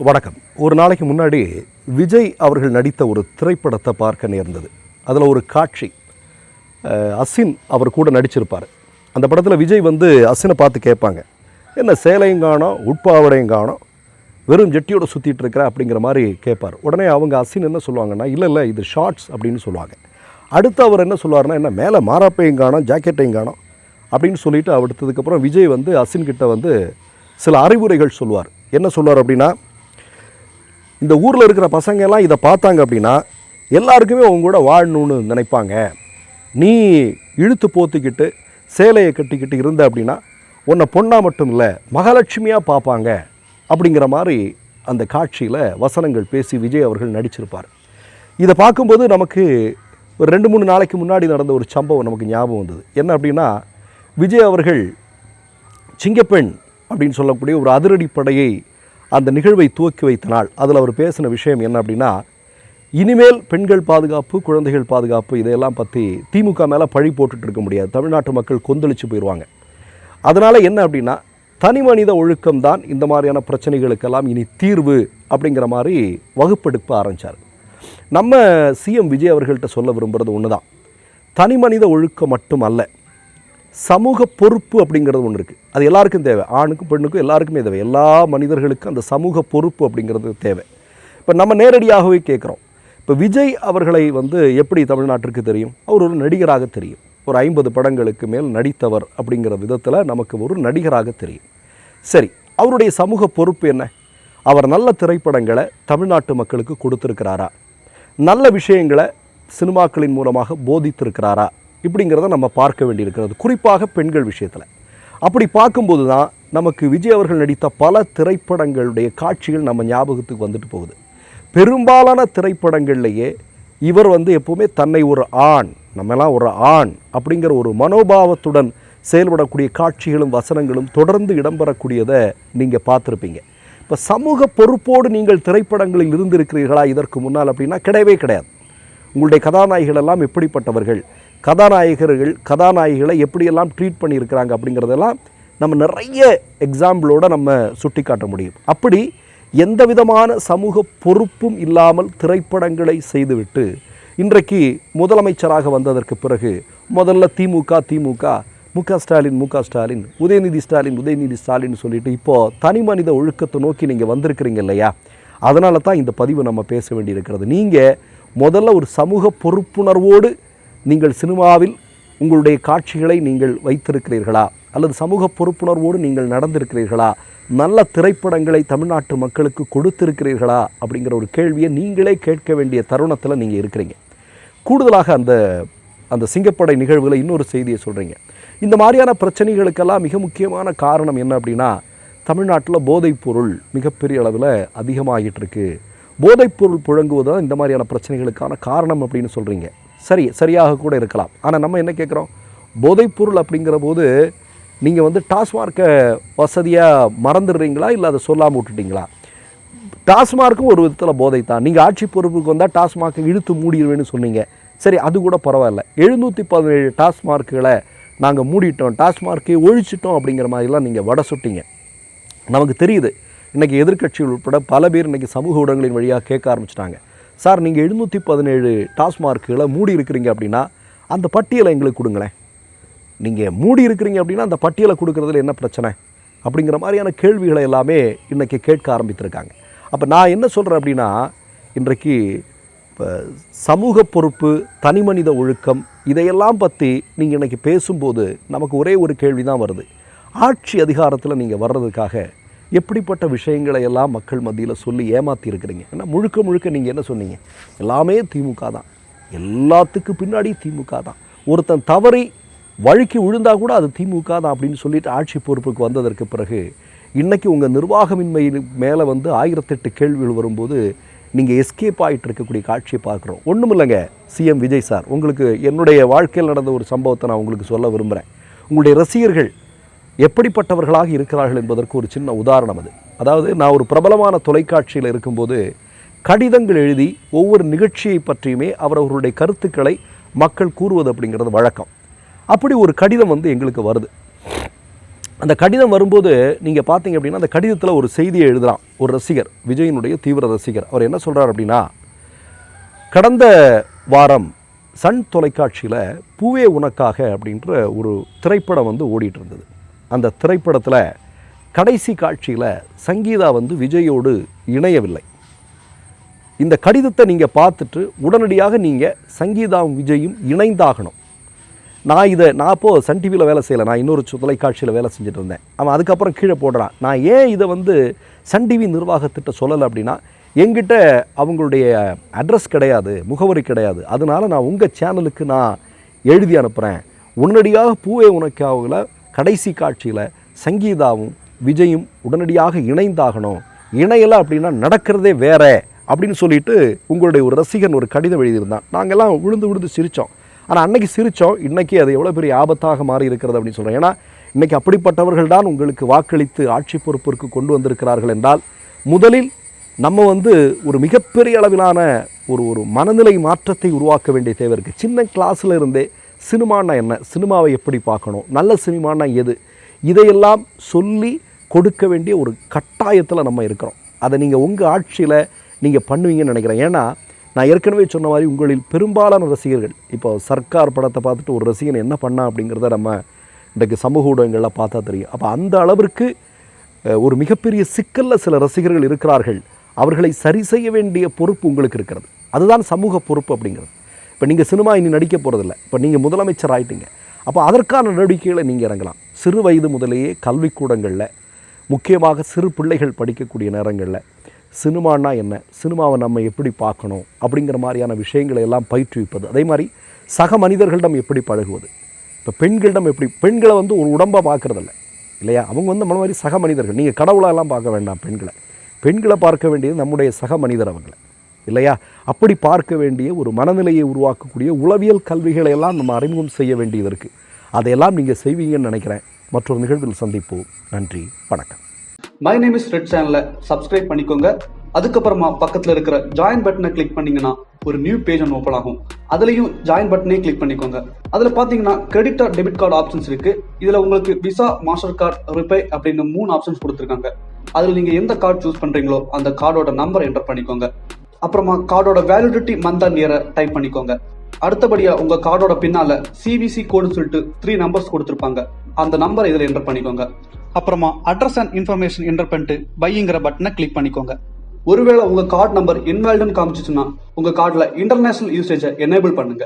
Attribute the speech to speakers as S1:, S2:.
S1: வணக்கம். ஒரு நாளைக்கு முன்னாடி விஜய் அவர்கள் நடித்த ஒரு திரைப்படத்தை பார்க்க நேர்ந்தது. அதில் ஒரு காட்சி, அசின் அவர் கூட நடிச்சிருப்பார். அந்த படத்தில் விஜய் வந்து அசினை பார்த்து கேட்பாங்க, என்ன சேலையும் காணோம், உட்பாவடையும் காணோம், வெறும் ஜெட்டியோடு சுற்றிட்டு இருக்கிற அப்படிங்கிற மாதிரி கேட்பார். உடனே அவங்க அசின் என்ன சொல்லுவாங்கன்னா, இல்லை இது ஷார்ட்ஸ் அப்படின்னு சொல்லுவாங்க. அடுத்து அவர் என்ன சொல்லுவார்னா, என்ன மேலே மாராப்பையும் காணோம், ஜாக்கெட்டையும் காணோம் அப்படின்னு சொல்லிவிட்டு அடுத்ததுக்கப்புறம் விஜய் வந்து அசின்கிட்ட வந்து சில அறிவுரைகள் சொல்லுவார். என்ன சொல்லுவார் அப்படின்னா, இந்த ஊரில் இருக்கிற பசங்கள்லாம் இதை பார்த்தாங்க அப்படின்னா எல்லாருக்குமே அவங்க கூட வாழணும்னு நினைப்பாங்க. நீ இழுத்து போத்திக்கிட்டு சேலையை கட்டிக்கிட்டு இருந்த அப்படின்னா உன்னை பொண்ணாக மட்டும் இல்லை மகாலட்சுமியாக பார்ப்பாங்க அப்படிங்கிற மாதிரி அந்த காட்சியில் வசனங்கள் பேசி விஜய் அவர்கள் நடிச்சிருப்பார். இதை பார்க்கும்போது நமக்கு ஒரு 2-3 நாளைக்கு முன்னாடி நடந்த ஒரு சம்பவம் நமக்கு ஞாபகம் வந்தது. என்ன அப்படின்னா, விஜய் அவர்கள் சிங்கப்பெண் அப்படின்னு சொல்லக்கூடிய ஒரு அதிரடி படையை அந்த நிகழ்வை துவக்கி வைத்த நாள். அதில் அவர் பேசின விஷயம் என்ன அப்படின்னா, இனிமேல் பெண்கள் பாதுகாப்பு, குழந்தைகள் பாதுகாப்பு இதையெல்லாம் பற்றி திமுக மேலே பழி போட்டுட்டு இருக்க முடியாது. தமிழ்நாட்டு மக்கள் கொந்தளிச்சு போயிடுவாங்க. அதனால் என்ன அப்படின்னா, தனி மனித ஒழுக்கம் தான் இந்த மாதிரியான பிரச்சனைகளுக்கெல்லாம் இனி தீர்வு அப்படிங்கிற மாதிரி வகுப்பெடுக்க ஆரம்பித்தார். நம்ம சிஎம் விஜய் அவர்கள்ட்ட சொல்ல விரும்புகிறது ஒன்று தான், தனி மனித ஒழுக்கம் மட்டும் அல்ல, சமூக பொறுப்பு அப்படிங்கிறது ஒன்று இருக்குது. அது எல்லாருக்கும் தேவை, ஆணுக்கும் பெண்ணுக்கும் எல்லாருக்குமே தேவை. எல்லா மனிதர்களுக்கும் அந்த சமூக பொறுப்பு அப்படிங்கிறது தேவை. இப்போ நம்ம நேரடியாகவே கேட்குறோம், இப்போ விஜய் அவர்களை வந்து எப்படி தமிழ்நாட்டிற்கு தெரியும்? அவர் ஒரு நடிகராக தெரியும். ஒரு 50 படங்களுக்கு மேல் நடித்தவர் அப்படிங்கிற விதத்தில் நமக்கு ஒரு நடிகராக தெரியும். சரி, அவருடைய சமூக பொறுப்பு என்ன? அவர் நல்ல திரைப்படங்களை தமிழ்நாட்டு மக்களுக்கு கொடுத்துருக்கிறாரா? நல்ல விஷயங்களை சினிமாக்களின் மூலமாக போதித்திருக்கிறாரா? இப்படிங்கிறத நம்ம பார்க்க வேண்டியிருக்கிறது, குறிப்பாக பெண்கள் விஷயத்தில். அப்படி பார்க்கும்போது தான் நமக்கு விஜய் அவர்கள் நடித்த பல திரைப்படங்களுடைய காட்சிகள் நம்ம ஞாபகத்துக்கு வந்துட்டு போகுது. பெரும்பாலான திரைப்படங்கள்லேயே இவர் வந்து எப்போவுமே தன்னை ஒரு ஆண், நம்மெல்லாம் ஒரு ஆண் அப்படிங்கிற ஒரு மனோபாவத்துடன் செயல்படக்கூடிய காட்சிகளும் வசனங்களும் தொடர்ந்து இடம்பெறக்கூடியதை நீங்கள் பார்த்துருப்பீங்க. இப்போ சமூக பொறுப்போடு நீங்கள் திரைப்படங்களில் இருந்திருக்கிறீர்களா இதற்கு முன்னால் அப்படின்னா கிடையவே கிடையாது. உங்களுடைய கதாநாயகிகள் எல்லாம் எப்படிப்பட்டவர்கள், கதாநாயகிகளை எப்படியெல்லாம் ட்ரீட் பண்ணியிருக்கிறாங்க அப்படிங்கிறதெல்லாம் நம்ம நிறைய எக்ஸாம்பிளோடு நம்ம சுட்டி காட்ட முடியும். அப்படி எந்த விதமான சமூக பொறுப்பும் இல்லாமல் திரைப்படங்களை செய்துவிட்டு இன்றைக்கு முதலமைச்சராக வந்ததற்கு பிறகு முதல்ல திமுக, முக ஸ்டாலின், உதயநிதி ஸ்டாலின் சொல்லிட்டு இப்போது தனி மனித ஒழுக்கத்தை நோக்கி நீங்கள் வந்திருக்கிறீங்க இல்லையா? அதனால தான் இந்த பதிவு நம்ம பேச வேண்டியிருக்கிறது. நீங்கள் முதல்ல ஒரு சமூக பொறுப்புணர்வோடு நீங்கள் சினிமாவில் உங்களுடைய காட்சிகளை நீங்கள் வைத்திருக்கிறீர்களா, அல்லது சமூக பொறுப்புணர்வோடு நீங்கள் நடந்திருக்கிறீர்களா, நல்ல திரைப்படங்களை தமிழ்நாட்டு மக்களுக்கு கொடுத்திருக்கிறீர்களா அப்படிங்கிற ஒரு கேள்வியை நீங்களே கேட்க வேண்டிய தருணத்தில் நீங்கள் இருக்கிறீங்க. கூடுதலாக அந்த சிங்கப்படை நிகழ்வுகளை இன்னொரு செய்தியை சொல்கிறீங்க. இந்த மாதிரியான பிரச்சனைகளுக்கெல்லாம் மிக முக்கியமான காரணம் என்ன அப்படின்னா, தமிழ்நாட்டில் போதைப்பொருள் மிகப்பெரிய அளவில் அதிகமாகிட்டு இருக்கு. போதைப்பொருள் புழங்குவது தான் இந்த மாதிரியான பிரச்சனைகளுக்கான காரணம் அப்படின்னு சொல்கிறீங்க. சரியாக கூட இருக்கலாம். ஆனால் நம்ம என்ன கேட்குறோம், போதைப்பொருள் அப்படிங்கிற போது நீங்கள் வந்து டாஸ்மார்க்கை வசதியாக மறந்துடுறீங்களா, இல்லை அதை சொல்லாமல் விட்டுட்டிங்களா? டாஸ்மார்க்கும் ஒரு விதத்தில் போதை தான். நீங்கள் ஆட்சி பொறுப்புக்கு வந்தால் டாஸ்மார்க்கை இழுத்து மூடிடுவேன்னு சொன்னீங்க. சரி, அது கூட பரவாயில்ல. 717 டாஸ்மார்க்குகளை நாங்கள் மூடிட்டோம், டாஸ்மார்க்கை ஒழிச்சிட்டோம் அப்படிங்கிற மாதிரிலாம் நீங்கள் வடை சுட்டிங்க. நமக்கு தெரியுது, இன்றைக்கி எதிர்க்கட்சிகள் உட்பட பல பேர் இன்றைக்கி சமூக ஊடகங்களின் வழியாக கேட்க ஆரம்பிச்சிட்டாங்க, சார் நீங்கள் 717 டாஸ்மார்க்குகளை மூடி இருக்கிறீங்க அப்படின்னா அந்த பட்டியலை எங்களுக்கு கொடுங்களேன். நீங்கள் மூடி இருக்கிறீங்க அப்படின்னா அந்த பட்டியலை கொடுக்குறதுல என்ன பிரச்சனை அப்படிங்கிற மாதிரியான கேள்விகளை எல்லாமே இன்றைக்கி கேட்க ஆரம்பித்திருக்காங்க. அப்போ நான் என்ன சொல்கிறேன் அப்படின்னா, இன்றைக்கு இப்போ சமூக பொறுப்பு, தனி மனித ஒழுக்கம் இதையெல்லாம் பற்றி நீங்கள் இன்றைக்கி பேசும்போது நமக்கு ஒரே ஒரு கேள்வி தான் வருது, ஆட்சி அதிகாரத்தில் நீங்கள் வர்றதுக்காக எப்படிப்பட்ட விஷயங்களை எல்லாம் மக்கள் மத்தியில் சொல்லி ஏமாற்றி இருக்கிறீங்க? ஏன்னா முழுக்க நீங்கள் என்ன சொன்னீங்க, எல்லாமே திமுக தான், எல்லாத்துக்கும் பின்னாடி திமுக தான், ஒருத்தன் தவறி வழுக்கி விழுந்தா கூட அது திமுக தான் அப்படின்னு சொல்லிட்டு ஆட்சி பொறுப்புக்கு வந்ததற்கு பிறகு இன்றைக்கி உங்கள் நிர்வாகமின்மை மேலே வந்து 1008 கேள்விகள் வரும்போது நீங்கள் எஸ்கேப் ஆகிட்டு இருக்கக்கூடிய காட்சியை பார்க்குறோம். ஒன்றும் இல்லைங்க சிஎம் விஜய் சார், உங்களுக்கு என்னுடைய வாழ்க்கையில் நடந்த ஒரு சம்பவத்தை நான் உங்களுக்கு சொல்ல விரும்புகிறேன். உங்களுடைய ரசிகர்கள் எப்படிப்பட்டவர்களாக இருக்கிறார்கள் என்பதற்கு ஒரு சின்ன உதாரணம் அது. அதாவது நான் ஒரு பிரபலமான தொலைக்காட்சியில் இருக்கும்போது கடிதங்கள் எழுதி ஒவ்வொரு நிகழ்ச்சியை பற்றியுமே அவர்களுடைய கருத்துக்களை மக்கள் கூறுவது அப்படிங்கிறது வழக்கம். அப்படி ஒரு கடிதம் வந்து எங்களுக்கு வருது. அந்த கடிதம் வரும்போது நீங்கள் பார்த்தீங்க அப்படின்னா அந்த கடிதத்தில் ஒரு செய்தியை எழுதலாம். ஒரு ரசிகர், விஜயினுடைய தீவிர ரசிகர், அவர் என்ன சொல்கிறார் அப்படின்னா, கடந்த வாரம் சன் தொலைக்காட்சியில் பூவே உனக்காக அப்படின்ற ஒரு திரைப்படம் ஓடிட்டு இருந்தது. அந்த திரைப்படத்தில் கடைசி காட்சியில் சங்கீதா விஜயோடு இணையவில்லை. இந்த கடிதத்தை நீங்கள் பார்த்துட்டு உடனடியாக நீங்கள் சங்கீதாவும் விஜயும் இணைந்தாகணும். நான் இப்போது சன் டிவியில் வேலை செய்யலை, நான் இன்னொரு தொலைக்காட்சியில் வேலை செஞ்சுட்டு இருந்தேன். அவன் அதுக்கப்புறம் கீழே போடுறான், நான் ஏன் இதை சன் டிவி நிர்வாகத்திட்ட சொல்லலை அப்படின்னா, என்கிட்ட அவங்களுடைய அட்ரஸ் கிடையாது, முகவரி கிடையாது, அதனால் நான் உங்கள் சேனலுக்கு நான் எழுதி அனுப்புகிறேன். உடனடியாக பூவே உனக்காக கடைசி காட்சியில் சங்கீதாவும் விஜயும் உடனடியாக இணைந்தாகணும், இணையலை அப்படின்னா நடக்கிறதே வேற அப்படின்னு சொல்லிட்டு உங்களுடைய ஒரு ரசிகன் ஒரு கடிதம் எழுதியிருந்தான். நாங்கள்லாம் விழுந்து சிரித்தோம். ஆனால் அன்னைக்கு சிரித்தோம், இன்றைக்கி அது எவ்வளோ பெரிய ஆபத்தாக மாறி இருக்கிறது அப்படின்னு சொல்கிறேன். ஏன்னா இன்றைக்கி அப்படிப்பட்டவர்கள் தான் உங்களுக்கு வாக்களித்து ஆட்சி பொறுப்பிற்கு கொண்டு வந்திருக்கிறார்கள் என்றால், முதலில் நம்ம ஒரு மிகப்பெரிய அளவிலான ஒரு மனநிலை மாற்றத்தை உருவாக்க வேண்டிய தேவை இருக்குது. சின்ன கிளாஸில் இருந்தே சினிமானா என்ன, சினிமாவை எப்படி பார்க்கணும், நல்ல சினிமானா எது, இதையெல்லாம் சொல்லி கொடுக்க வேண்டிய ஒரு கட்டாயத்தில் நம்ம இருக்கிறோம். அதை நீங்கள் உங்கள் ஆட்சியில் நீங்கள் பண்ணுவீங்கன்னு நினைக்கிறேன். ஏன்னா நான் ஏற்கனவே சொன்ன மாதிரி உங்களில் பெரும்பாலான ரசிகர்கள், இப்போ சர்க்கார் படத்தை பார்த்துட்டு ஒரு ரசிகன் என்ன பண்ணா அப்படிங்கிறத நம்ம இன்றைக்கு சமூக ஊடகங்களில் பார்த்தா தெரியும். அப்போ அந்த அளவிற்கு ஒரு மிகப்பெரிய சிக்கலில் சில ரசிகர்கள் இருக்கிறார்கள். அவர்களை சரி செய்ய வேண்டிய பொறுப்பு உங்களுக்கு இருக்கிறது. அதுதான் சமூக பொறுப்பு அப்படிங்கிறது. இப்போ நீங்கள் சினிமா இனி நடிக்க போகிறதில்ல, இப்போ நீங்கள் முதலமைச்சர் ஆகிட்டீங்க. அப்போ அதற்கான நடவடிக்கைகளை நீங்கள் இறங்கலாம். சிறு வயது முதலேயே கல்விக்கூடங்களில், முக்கியமாக சிறு பிள்ளைகள் படிக்கக்கூடிய நேரங்களில் சினிமானா என்ன, சினிமாவை நம்ம எப்படி பார்க்கணும் அப்படிங்கிற மாதிரியான விஷயங்களை எல்லாம் பயிற்றுவிப்பது. அதே மாதிரி சக மனிதர்களிடம் எப்படி பழகுவது. இப்போ பெண்களிடம் எப்படி, பெண்களை ஒரு உடம்பாக பார்க்குறதில்ல இல்லையா, அவங்க நம்ம மாதிரி சக மனிதர்கள். நீங்கள் கடவுளெல்லாம் பார்க்க வேண்டாம் பெண்களை பார்க்க வேண்டியது நம்முடைய சக மனிதர் அவங்களை இல்லையா. அப்படி பார்க்க வேண்டிய ஒரு மனநிலையை உருவாக்கக்கூடிய உளவியல் கல்விகளை எல்லாம் நம்ம அறிமுகம் செய்ய வேண்டியது இருக்குது. அதையெல்லாம் நீங்கள் செய்வீங்கன்னு நினைக்கிறேன். மற்றொரு நிகழ்வில் சந்திப்போம். நன்றி, வணக்கம்.
S2: மை நேம் இஸ் ரெட் சேனலை சப்ஸ்கிரைப் பண்ணிக்கோங்க. அதுக்கப்புறமா பக்கத்தில் இருக்கிற ஜாயின் பட்டனை கிளிக் பண்ணீங்கன்னா ஒரு நியூ பேஜ் ஒன்று ஓப்பன் ஆகும். அதுலேயும் ஜாயின் பட்டனே கிளிக் பண்ணிக்கோங்க. அதில் பார்த்தீங்கன்னா credit R debit card options இருக்கு. இதில் உங்களுக்கு விசா, மாஸ்டர் கார்டு, ரிப்பே அப்படின்னு 3 ஆப்ஷன்ஸ் கொடுத்துருக்காங்க. அதில் நீங்கள் எந்த கார்டு சூஸ் பண்ணுறீங்களோ அந்த கார்டோட நம்பர் என்டர் பண்ணிக்கோங்க. அப்புறமா கார்டோட வேலிடிட்டி மந்த் அண்ட் இயரை டைப் பண்ணிக்கோங்க. அடுத்தபடியா உங்க கார்டோட பின்னால சிவிசி கோடுன்னு சொல்லிட்டு 3 நம்பர்ஸ் கொடுத்துருப்பாங்க. அந்த நம்பர் இதில் என்டர் பண்ணிக்கோங்க. அப்புறமா அட்ரஸ் அண்ட் இன்ஃபர்மேஷன் என்டர் பண்ணிட்டு பைங்கிற பட்டனை கிளிக் பண்ணிக்கோங்க. ஒருவேளை உங்க கார்டு நம்பர் இன்வாலிட்னு காமிச்சிச்சுன்னா உங்க கார்டுல இன்டர்நேஷனல் யூசேஜை எனேபிள் பண்ணுங்க.